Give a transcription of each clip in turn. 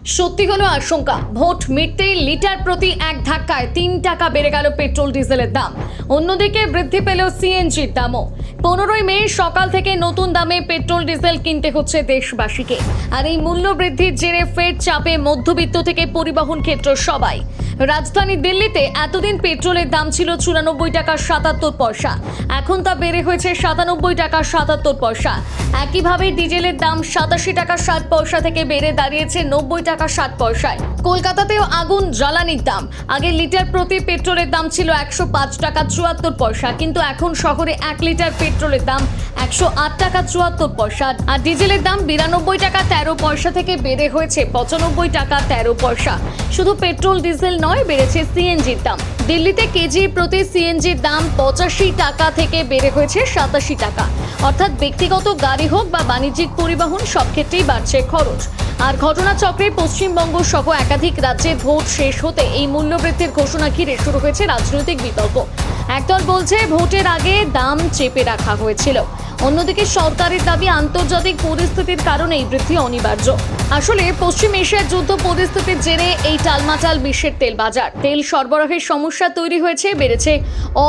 সত্যি হলো আশঙ্কা, ভোট মিটতেই লিটার প্রতি এক ধাক্কায় 3 টাকা বেড়ে গেল পেট্রোল ডিজেলের দাম। অন্যদিকে বৃদ্ধি পেল সিএনজির দামও। 15ই মে সকাল থেকে নতুন দামে পেট্রোল ডিজেল কিনতে হচ্ছে দেশবাসীকে। আর এই মূল্য বৃদ্ধির জেরে ফের চাপে মধ্যবিত্ত থেকে পরিবহন ক্ষেত্র সবাই। রাজধানী দিল্লিতে এতদিন পেট্রোলের দাম ছিল 94 টাকা 77 পয়সা, এখন তা বেড়ে হয়েছে 97 টাকা 77 পয়সা। একইভাবে ডিজেলের দাম 87 টাকা 60 পয়সা থেকে বেড়ে দাঁড়িয়েছে 90 টাকা 60 পয়সায়। কলকাতাতেও আগুন জ্বালানির দাম। আগে লিটার প্রতি পেট্রোলের দাম ছিল 105 টাকা 74 পয়সা, কিন্তু এখন শহরে 1 লিটার পেট্রোলের দাম 108 টাকা 74 পয়সা। আর ডিজেলের দাম 92 টাকা 13 পয়সা থেকে বেড়ে হয়েছে 95 টাকা 13 পয়সা। শুধু পেট্রোল ডিজেল নয়, বেড়েছে সিএনজির দাম। দিল্লিতে কেজি প্রতি সিএনজির দাম 85 টাকা থেকে বেড়ে হয়েছে 87 টাকা। অর্থাৎ ব্যক্তিগত গাড়ি হোক বা বাণিজ্যিক পরিবহন, সব ক্ষেত্রেই বাড়ছে খরচ। আর ঘটনাচক্রে পশ্চিমবঙ্গ সহ একাধিক রাজ্যে ভোট শেষ হতে এই মূল্যবৃদ্ধির ঘোষণা ঘিরে শুরু হয়েছে রাজনৈতিক বিতর্ক। একদল বলছে ভোটের আগে দাম চেপে রাখা হয়েছিল, অন্যদিকে সরকারের দাবি আন্তর্জাতিক পরিস্থিতির কারণে এই বৃদ্ধি অনিবার্য। আসলে পশ্চিম এশিয়ার যুদ্ধ পরিস্থিতির জেরে এই টালমাটাল বিশ্বের তেল বাজার। তেল সরবরাহের সমস্যা তৈরি হয়েছে, বেড়েছে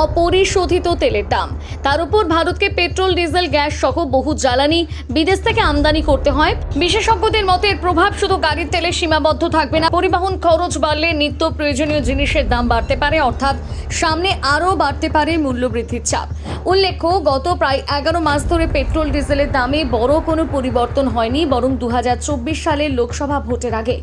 অপরিশোধিত তেলের দাম। তার উপর ভারতকে পেট্রোল, ডিজেল, গ্যাস সহ বহু জ্বালানি বিদেশ থেকে আমদানি করতে হয়। বিশেষজ্ঞদের মতে এর প্রভাব শুধু গাড়ির তেলে সীমাবদ্ধ থাকবে না, পরিবহন খরচ বাড়লে নিত্য প্রয়োজনীয় জিনিসের দাম বাড়তে পারে, অর্থাৎ সামনে আরও বাড়তে পারে মূল্যবৃদ্ধির চাপ। উল্লেখ্য, গত প্রায় 11 মাস ধরে পেট্রোল ডিজেলের দামে বড় কোনো পরিবর্তন হয়নি, বরং 2024 সালের লোকসভা ভোটের আগে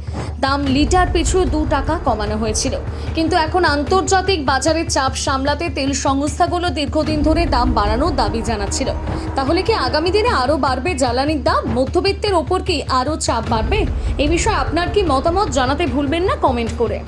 দাম লিটার পিছু 2 টাকা কমানো হয়েছিল। কিন্তু এখন আন্তর্জাতিক বাজারের চাপ সামলাতে তেল সংস্থাগুলো দীর্ঘদিন ধরে দাম বাড়ানোর দাবি জানাচ্ছিল। তাহলে কি আগামী দিনে আরও বাড়বে জ্বালানির দাম? মধ্যবিত্তের ওপর কি আরও চাপ বাড়বে? এ বিষয়ে আপনার কি মতামত জানাতে ভুলবেন না কমেন্ট করে।